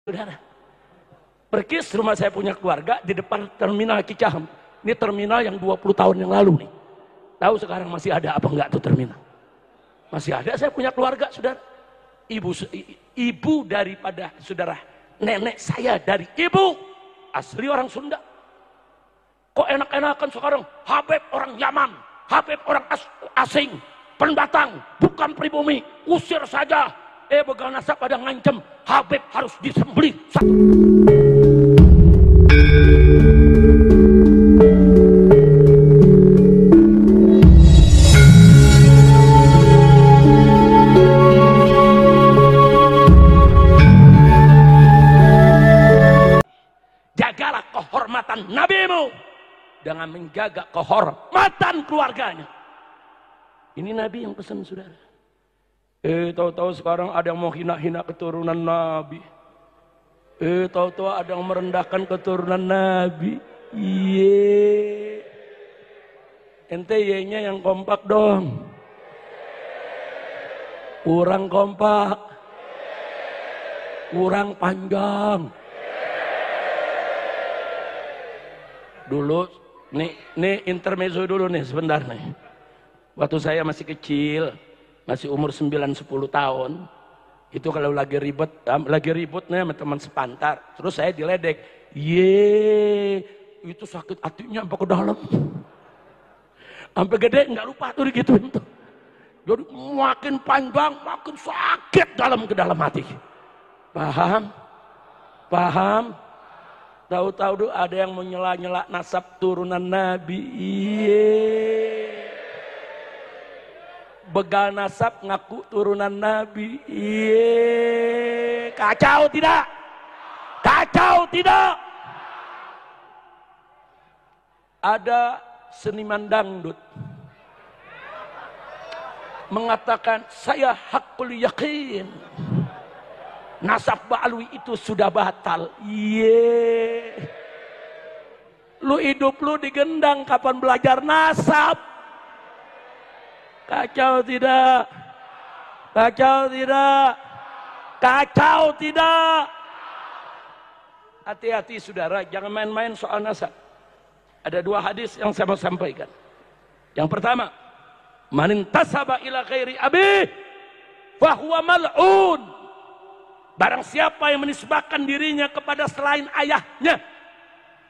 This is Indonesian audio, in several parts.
Saudara, perkis rumah saya punya keluarga di depan terminal Cicahem. Ini terminal yang 20 tahun yang lalu nih. Tahu sekarang masih ada apa enggak tuh terminal? Masih ada. Saya punya keluarga, saudara. Ibu daripada saudara, nenek saya dari ibu asli orang Sunda. Kok enak-enakan sekarang? Habib orang Yaman, Habib orang asing, pendatang, bukan pribumi, usir saja. Begal nasab pada ngancem, Habib harus disembelih. Jagalah kehormatan nabimu dengan menjaga kehormatan keluarganya. Ini Nabi yang pesan, saudara. Tahu-tahu sekarang ada yang mau hina-hina keturunan Nabi. Tahu-tahu ada yang merendahkan keturunan Nabi. Iye. Ente ye-nya yang kompak dong. Kurang kompak. Kurang panjang. Dulu, nih intermezzo dulu nih sebentar nih. Waktu saya masih kecil, masih umur 9-10 tahun, itu kalau lagi ribut nih sama teman sepantar, terus saya diledek. Itu sakit hatinya sampai ke dalam. Sampai gede nggak lupa tuh digituin tuh. Jadi makin panjang, makin sakit ke dalam hati. Paham? Paham? Tahu-tahu tuh ada yang mau nyela-nyela nasab turunan Nabi. Begal nasab ngaku turunan Nabi. Kacau tidak? Kacau tidak? Ada seniman dangdut mengatakan, saya hakul yakin nasab Ba'alwi itu sudah batal. Lu hidup lu digendang, kapan belajar nasab? Kacau tidak? Kacau tidak? Kacau tidak? Hati-hati saudara, jangan main-main soal nasab. Ada dua hadis yang saya mau sampaikan. Yang pertama, man intasaba ila ghairi abi fahuwa mal'un. Barang siapa yang menisbahkan dirinya kepada selain ayahnya,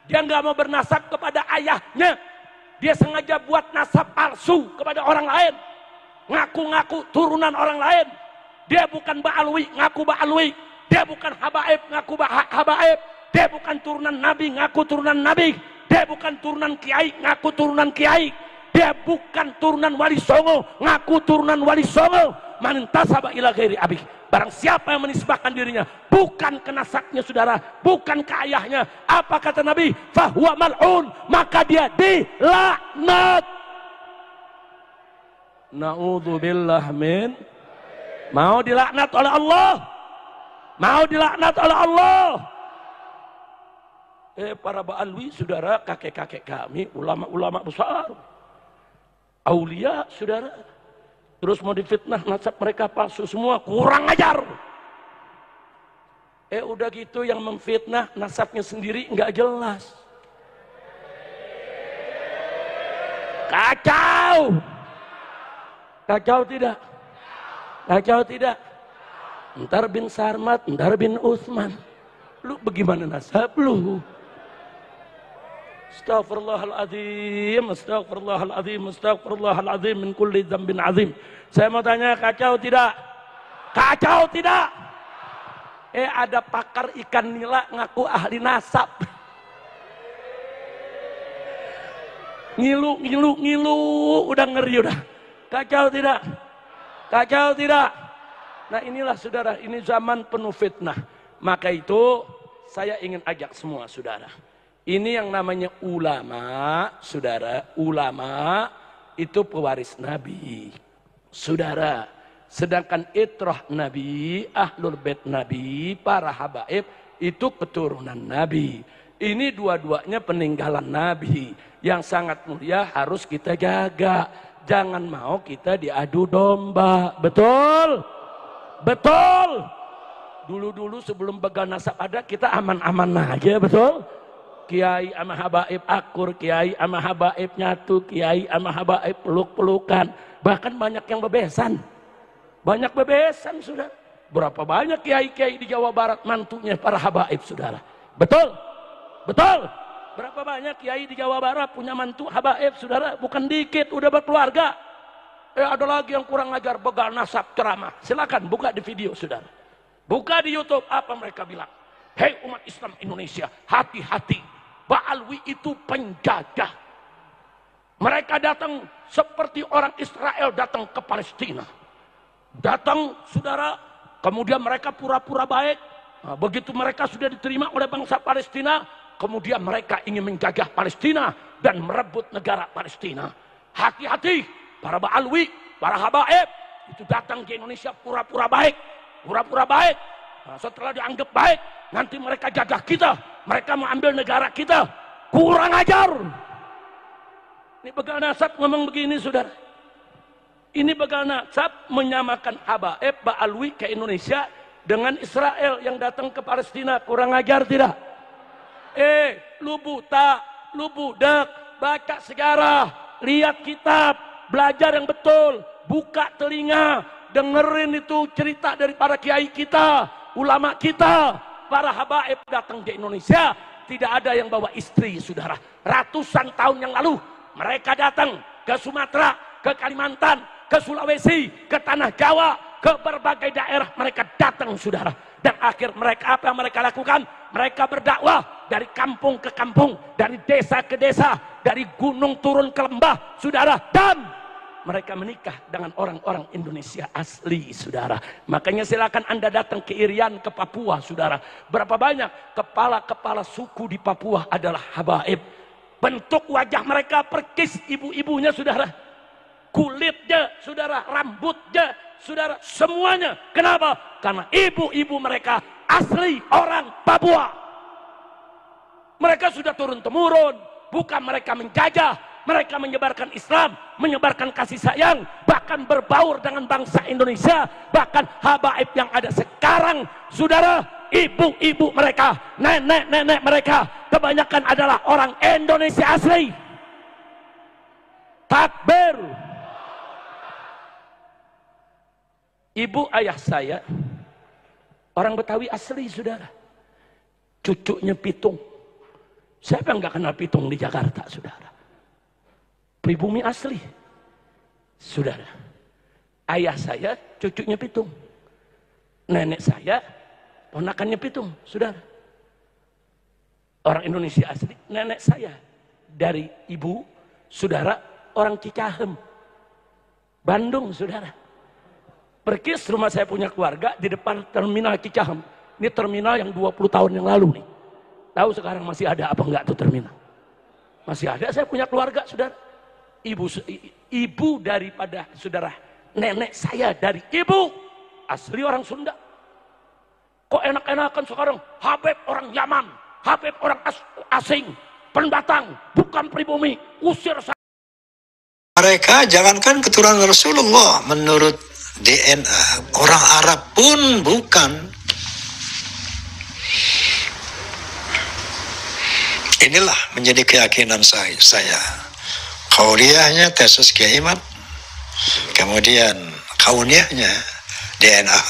dia nggak mau bernasab kepada ayahnya, dia sengaja buat nasab palsu kepada orang lain, ngaku-ngaku turunan orang lain. Dia bukan Ba'alwi, ngaku Ba'alwi. Dia bukan Habaib, ngaku Habaib. Dia bukan turunan Nabi, ngaku turunan Nabi. Dia bukan turunan Kiai, ngaku turunan Kiai. Dia bukan turunan Wali Songo, ngaku turunan Wali Songo. Man intasaba ila ghairi abi. Barang siapa yang menisbahkan dirinya bukan ke nasabnya saudara, bukan ke ayahnya, apa kata Nabi? Fahuwa mal'un, maka dia dilaknat. Na'udzubillah min. Mau dilaknat oleh Allah? Mau dilaknat oleh Allah? Para Ba'alwi saudara, kakek-kakek kami, ulama-ulama besar, aulia saudara, terus mau difitnah nasab mereka palsu semua, kurang ajar. Udah gitu yang memfitnah nasabnya sendiri nggak jelas. Kacau. Kacau tidak? Kacau tidak? Ntar bin Sarmat, ntar bin Utsman. Lu bagaimana nasab lu? Astaghfirullahaladzim, astaghfirullahaladzim, astaghfirullahaladzim min kulli dzambin azim. Saya mau tanya, kacau tidak? Kacau tidak? Ada pakar ikan nila ngaku ahli nasab. Ngilu, udah ngeri udah. Kacau tidak? Kacau tidak? Nah inilah saudara, ini zaman penuh fitnah. Maka itu saya ingin ajak semua saudara. Ini yang namanya ulama, saudara. Ulama itu pewaris Nabi, saudara. Sedangkan itrah Nabi, ahlul bait Nabi, para habaib itu keturunan Nabi. Ini dua-duanya peninggalan Nabi yang sangat mulia, harus kita jaga. Jangan mau kita diadu domba. Betul? Betul? Dulu-dulu sebelum begal nasab ada, kita aman-aman aja, betul? Kiai sama habaib akur, kiai sama habaib nyatu, kiai sama habaib peluk-pelukan. Bahkan banyak yang bebesan. Banyak bebesan, saudara. Berapa banyak kiai-kiai di Jawa Barat mantunya para habaib, saudara. Betul? Betul? Berapa banyak kiai di Jawa Barat punya mantu habaib, saudara? Bukan dikit, udah berkeluarga. Ada lagi yang kurang ajar, begal nasab ceramah. Silakan buka di video, saudara. Buka di YouTube, apa mereka bilang? Hei umat Islam Indonesia, hati-hati. Ba'alwi itu penjajah. Mereka datang seperti orang Israel datang ke Palestina. Datang, saudara, kemudian mereka pura-pura baik. Nah, begitu mereka sudah diterima oleh bangsa Palestina, kemudian mereka ingin menjajah Palestina dan merebut negara Palestina. Hati-hati, para Ba'alwi, para habaib, itu datang ke Indonesia pura-pura baik. Pura-pura baik. Nah, setelah dianggap baik, nanti mereka jajah kita. Mereka mau ambil negara kita. Kurang ajar. Ini begal nasab ngomong begini, saudara. Ini begal nasab menyamakan habaib Ba'alwi ke Indonesia dengan Israel yang datang ke Palestina. Kurang ajar tidak? Lu buta, lu budak, baca sejarah, lihat kitab, belajar yang betul, buka telinga, dengerin itu cerita dari para kiai kita, ulama kita. Para habaib datang ke Indonesia, tidak ada yang bawa istri, saudara. Ratusan tahun yang lalu, mereka datang ke Sumatera, ke Kalimantan, ke Sulawesi, ke Tanah Jawa, ke berbagai daerah. Mereka datang, saudara. Dan akhir mereka, apa yang mereka lakukan? Mereka berdakwah dari kampung ke kampung, dari desa ke desa, dari gunung turun ke lembah, saudara. Dan mereka menikah dengan orang-orang Indonesia asli, saudara. Makanya silakan Anda datang ke Irian, ke Papua, saudara. Berapa banyak kepala-kepala suku di Papua adalah habaib. Bentuk wajah mereka perkis ibu-ibunya, saudara. Kulitnya, saudara. Rambutnya, saudara. Semuanya. Kenapa? Karena ibu-ibu mereka asli orang Papua. Mereka sudah turun-temurun. Bukan mereka menjajah. Mereka menyebarkan Islam, menyebarkan kasih sayang, bahkan berbaur dengan bangsa Indonesia. Bahkan habaib yang ada sekarang, saudara, ibu-ibu mereka, nenek-nenek mereka, kebanyakan adalah orang Indonesia asli. Takbir. Ibu ayah saya, orang Betawi asli, saudara. Cucunya pitung. Siapa yang nggak kenal pitung di Jakarta, saudara? Pribumi asli, saudara. Ayah saya cucunya pitung, nenek saya ponakannya pitung, saudara. Orang Indonesia asli. Nenek saya dari ibu, saudara, orang Cicahem, Bandung, saudara. Perkis rumah saya punya keluarga di depan terminal Cicahem. Ini terminal yang 20 tahun yang lalu nih. Tahu sekarang masih ada apa enggak tuh terminal? Masih ada. Saya punya keluarga, saudara. Ibu daripada saudara, nenek saya dari ibu asli orang Sunda. Kok enak-enakan sekarang habaib orang Yaman, habaib orang asing, pendatang, bukan pribumi, usir saya. Mereka jangankan keturunan Rasulullah, menurut DNA orang Arab pun bukan. Inilah menjadi keyakinan saya. Kauliyahnya tesis Kiai Imad, kemudian kauniyahnya DNA.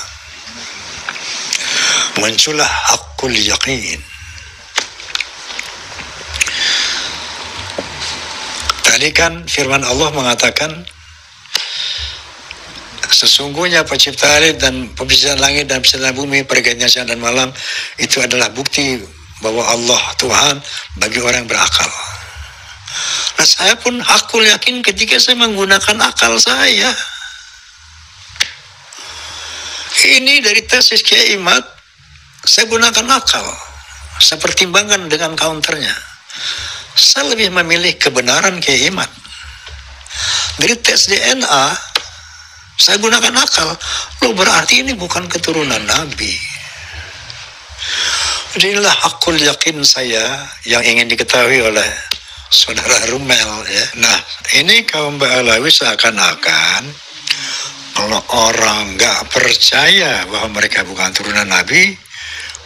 Muncullah hakul yaqin. Tadi kan firman Allah mengatakan, sesungguhnya pencipta dan pencipta langit dan pencipta bumi, pergantian siang dan malam, itu adalah bukti bahwa Allah Tuhan bagi orang yang berakal. Nah, saya pun hakul yakin ketika saya menggunakan akal saya. Ini dari tesis Kiai Imad, saya gunakan akal. Saya pertimbangkan dengan counternya. Saya lebih memilih kebenaran Kiai Imad. Dari tes DNA, saya gunakan akal. Loh, berarti ini bukan keturunan Nabi. Inilah hakul yakin saya yang ingin diketahui oleh saudara Rumel, ya. Nah, ini kaum Ba'alawi seakan-akan Kalau orang nggak percaya bahwa mereka bukan turunan Nabi,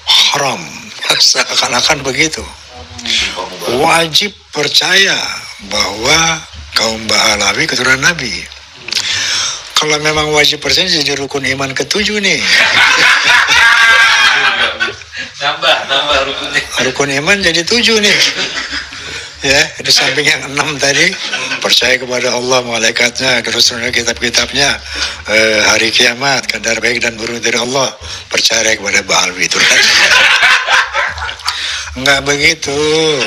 haram. Seakan-akan begitu. Wajib percaya bahwa kaum Ba'alawi keturunan Nabi. Kalau memang wajib percaya, jadi rukun iman ke-7 nih. Nambah rukunnya. Rukun iman jadi 7 nih. Ya, di samping yang 6 tadi, percaya kepada Allah, malaikatnya, Rasulnya, kitab-kitabnya, hari kiamat, kadar baik dan buruk dari Allah, percaya kepada Ba'alawi itu. Enggak begitu,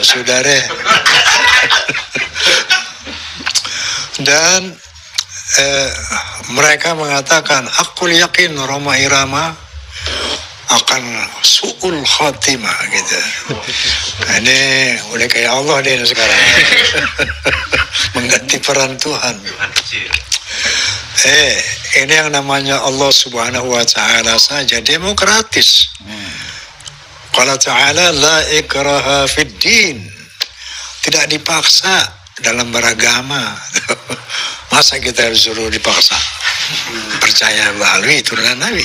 saudara. Dan mereka mengatakan hakul yakin Roma Irama akan su'ul khatimah gitu. Nah, ini udah kayak Allah deh sekarang. Mengganti peran Tuhan. Ini yang namanya Allah Subhanahu wa Ta'ala saja demokratis. Qala Ta'ala la ikraha fid din. Tidak dipaksa dalam beragama. Masa kita harus suruh dipaksa percaya Ba'alawi turunan Nabi?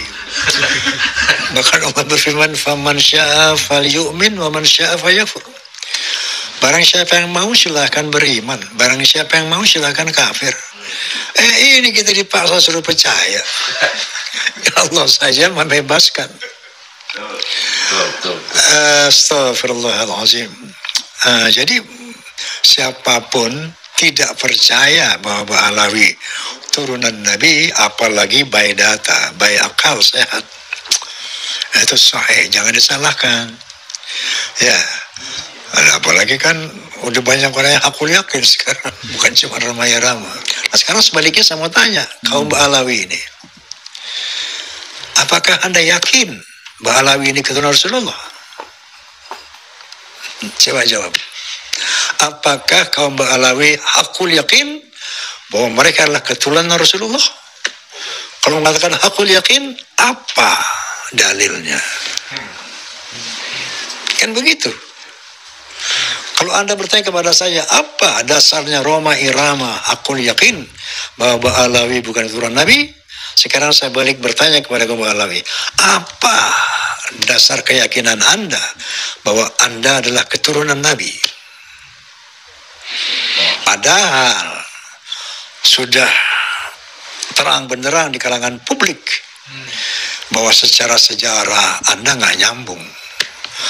Bahkan Allah berfirman, faman syaa falyu'min wa man syaa fayakfur. Barang siapa yang mau silahkan beriman, barang siapa yang mau silahkan kafir. Ini kita dipaksa suruh percaya. Allah saja membebaskan. Astaghfirullahaladzim. Jadi siapapun tidak percaya bahwa Ba'alawi turunan Nabi, apalagi baik data, baik akal sehat, itu sahih, jangan disalahkan. Ya, apalagi kan udah banyak orang yang akul yakin sekarang, bukan cuma ramai-ramai. Nah, sekarang sebaliknya saya mau tanya kaum Ba'alawi ini, apakah Anda yakin Ba'alawi ini keturunan Rasulullah? Coba jawab. Apakah kaum Ba'alawi hakul yakin bahwa mereka adalah keturunan Rasulullah? Kalau mengatakan hakul yakin, apa dalilnya? Kan begitu. Kalau Anda bertanya kepada saya, apa dasarnya Roma Irama hakul yakin bahwa Ba'alawi bukan keturunan Nabi? Sekarang saya balik bertanya kepada kaum Ba'alawi, apa dasar keyakinan Anda bahwa Anda adalah keturunan Nabi? Padahal sudah terang benderang di kalangan publik bahwa secara sejarah Anda nggak nyambung,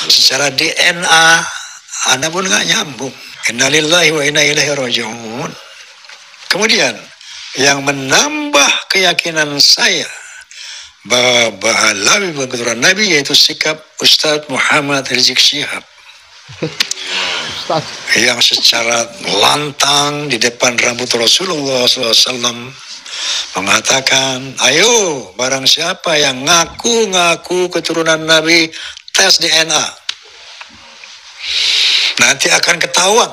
secara DNA Anda pun nggak nyambung. Inna lillahi wa inna ilaihi raji'un. Kemudian yang menambah keyakinan saya bahwa Ba'alawi bukan keturunan Nabi yaitu sikap Ustadz Muhammad Rizik Syihab yang secara lantang di depan rambut Rasulullah SAW mengatakan, ayo barang siapa yang ngaku keturunan Nabi, tes DNA. Nanti akan ketahuan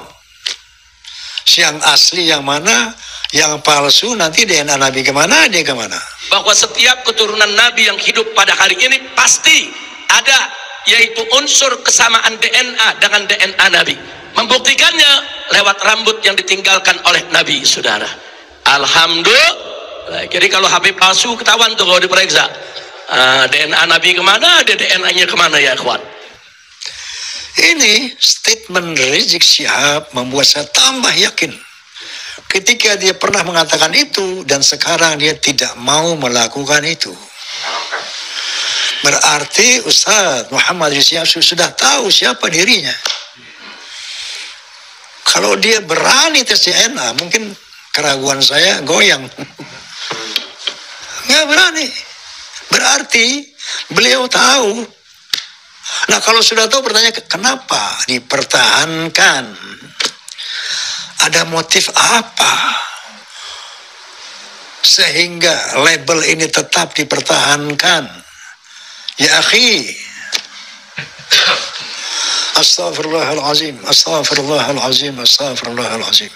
yang asli yang mana, yang palsu, nanti DNA Nabi kemana, dia kemana. Bahwa setiap keturunan Nabi yang hidup pada hari ini pasti ada, yaitu unsur kesamaan DNA dengan DNA Nabi. Membuktikannya lewat rambut yang ditinggalkan oleh Nabi, saudara. Alhamdulillah. Jadi kalau HP palsu ketahuan tuh kalau diperiksa. DNA Nabi kemana, DNA-nya kemana ya ikhwan? Ini statement Rizik Syihab membuat saya tambah yakin. Ketika dia pernah mengatakan itu dan sekarang dia tidak mau melakukan itu. Berarti Ustaz Muhammad Rizik Syihab sudah tahu siapa dirinya. Kalau dia berani tes DNA, mungkin keraguan saya goyang. Nggak berani. Berarti beliau tahu. Nah kalau sudah tahu, bertanya kenapa dipertahankan? Ada motif apa? Sehingga label ini tetap dipertahankan. Ya akhi, Astaghfirullahalazim, astaghfirullahalazim, astaghfirullahalazim.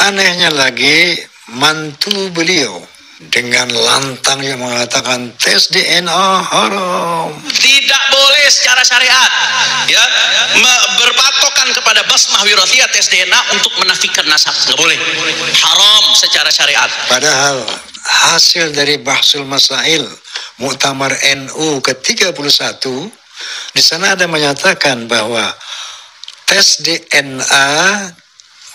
Anehnya lagi, mantu beliau dengan lantang yang mengatakan tes DNA haram. Tidak boleh secara syariat, ya, berpatokan kepada basmah wirathiyah tes DNA untuk menafikan nasab. Nggak boleh. Haram secara syariat. Padahal hasil dari Bahsul Masail Muktamar NU ke-31, di sana ada menyatakan bahwa tes DNA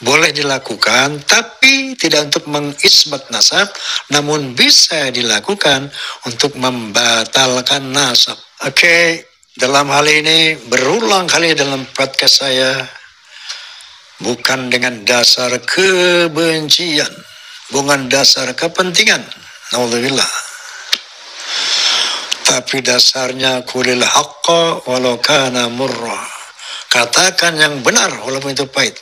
boleh dilakukan, tapi tidak untuk mengisbat nasab, namun bisa dilakukan untuk membatalkan nasab. Oke, dalam hal ini berulang kali dalam podcast saya, bukan dengan dasar kebencian, bukan dasar kepentingan, naudzubillah, tapi dasarnya kulil haqqa walau kana murra. Katakan yang benar walaupun itu pahit.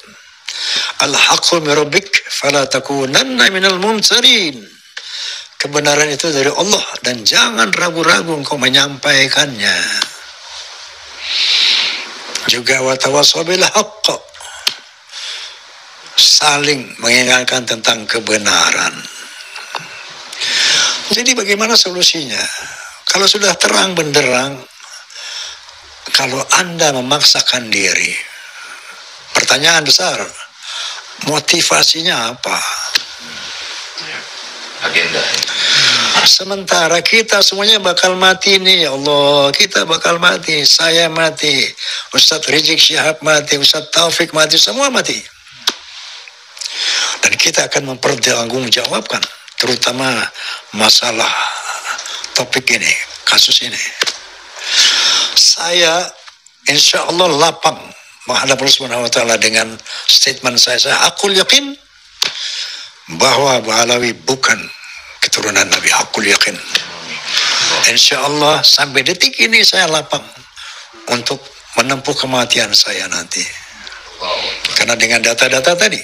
Al-haqqu min rabbik fala takunanna minal mumtarin. Kebenaran itu dari Allah dan jangan ragu-ragu engkau menyampaikannya. Juga wa tawassaw bil haqq, saling mengingatkan tentang kebenaran. Jadi bagaimana solusinya? Kalau sudah terang benderang, kalau Anda memaksakan diri, pertanyaan besar, motivasinya apa? Agenda. Sementara kita semuanya bakal mati nih, ya Allah, kita bakal mati, saya mati, Ustadz Rizik Syihab mati, Ustadz Taufik mati, semua mati. Dan kita akan mempertanggungjawabkan, terutama masalah topik ini, kasus ini. Saya insya Allah lapang menghadap Allah Subhanahu wa Ta'ala dengan statement saya aku yakin bahwa Abu Alawi bukan keturunan Nabi. Aku yakin. Insya Allah sampai detik ini saya lapang untuk menempuh kematian saya nanti. Karena dengan data-data tadi,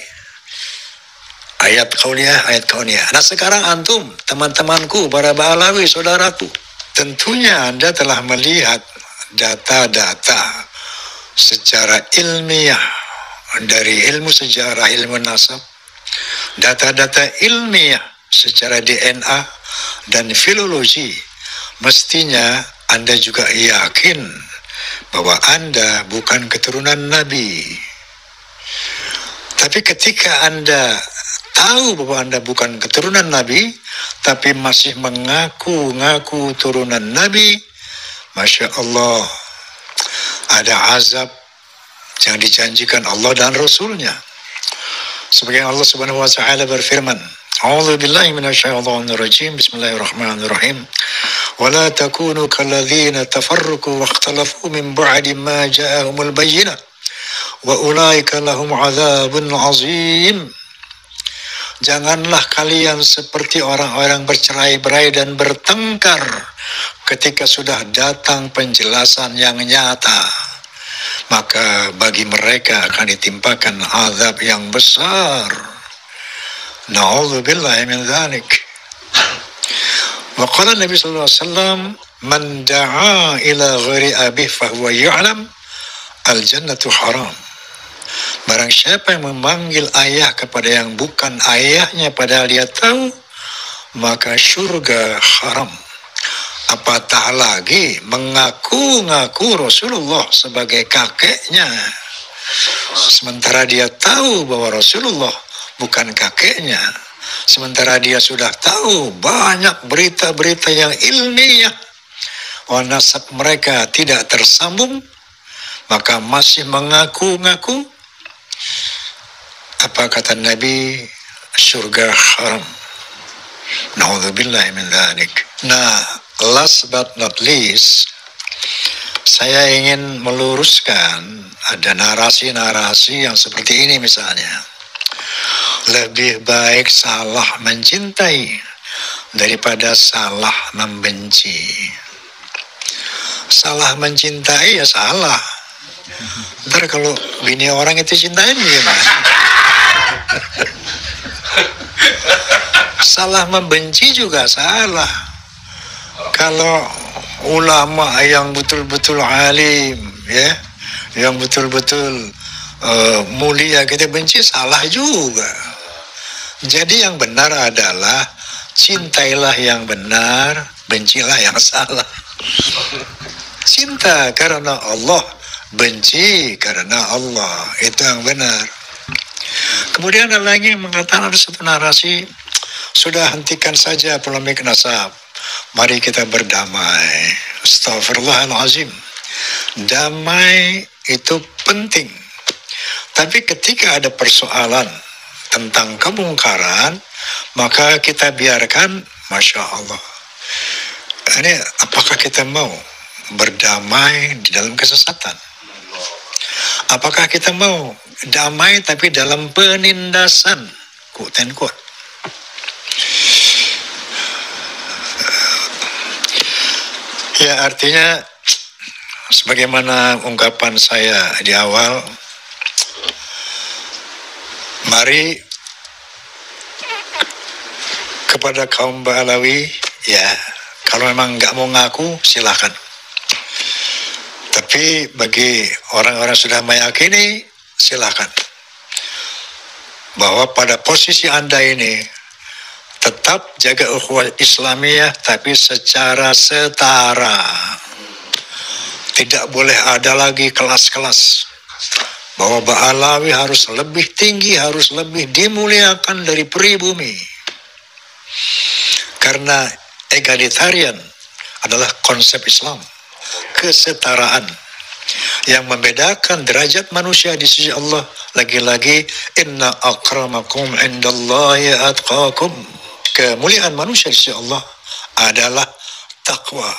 ayat kauniyah. Nah sekarang antum, teman-temanku, para Ba'alawi, saudaraku, tentunya Anda telah melihat data-data secara ilmiah dari ilmu sejarah, ilmu nasab, data-data ilmiah secara DNA dan filologi. Mestinya Anda juga yakin bahwa Anda bukan keturunan Nabi. Tapi ketika Anda tahu bahwa Anda bukan keturunan Nabi, tapi masih mengaku-ngaku turunan Nabi, Masya Allah, ada azab yang dijanjikan Allah dan Rasulnya. Sebagian Allah Subhanahu wa Ta'ala berfirman, A'udzu billahi minasyaitonir rajim, bismillahirrahmanirrahim. Wa la takunu kalladzina tafarraqu wa ikhtalafu min ba'di ma ja'ahumul bayyinah wa ulaika lahum 'adzabun 'azim. Janganlah kalian seperti orang-orang bercerai-berai dan bertengkar ketika sudah datang penjelasan yang nyata. Maka bagi mereka akan ditimpakan azab yang besar. Na'udzubillahi min dzalik. Wa qala Nabi sallallahu alaihi wasallam, "Man da'a ila ghairi abih fa huwa ya'lam al-jannatu haram." Barang siapa yang memanggil ayah kepada yang bukan ayahnya padahal dia tahu, maka surga haram. Apatah lagi mengaku-ngaku Rasulullah sebagai kakeknya, sementara dia tahu bahwa Rasulullah bukan kakeknya, sementara dia sudah tahu banyak berita-berita yang ilmiah bahwa nasab mereka tidak tersambung, maka masih mengaku-ngaku. Apa kata Nabi? Surga haram. Na'udzubillahi min dzalik. Nah, last but not least, saya ingin meluruskan ada narasi-narasi yang seperti ini misalnya. Lebih baik salah mencintai daripada salah membenci. Salah mencintai ya salah. Ntar kalau bini orang itu cintain gimana? Salah membenci juga salah. Kalau ulama yang betul-betul alim, ya, yang betul-betul mulia kita benci, salah juga. Jadi yang benar adalah cintailah yang benar, bencilah yang salah. Cinta karena Allah, benci karena Allah, itu yang benar. Kemudian ada lagi yang mengatakan, ada satu narasi, sudah hentikan saja polemik nasab. Mari kita berdamai. Astagfirullahalazim. Damai itu penting. Tapi ketika ada persoalan tentang kemungkaran, maka kita biarkan, Masya Allah. Ini apakah kita mau berdamai di dalam kesesatan? Apakah kita mau damai tapi dalam penindasan? Quote and quote. Ya, artinya sebagaimana ungkapan saya di awal, mari kepada kaum Ba'alawi, ya kalau memang nggak mau ngaku silakan. Tapi bagi orang-orang sudah meyakini, silakan. Bahwa pada posisi Anda ini tetap jaga ukhuwah Islamiyah tapi secara setara. Tidak boleh ada lagi kelas-kelas. Bahwa Ba'alawi harus lebih tinggi, harus lebih dimuliakan dari pribumi. Karena egalitarian adalah konsep Islam. Kesetaraan. Yang membedakan derajat manusia di sisi Allah. Lagi-lagi, inna akramakum indallahi atqakum. Kemuliaan manusia di sisi Allah adalah takwa.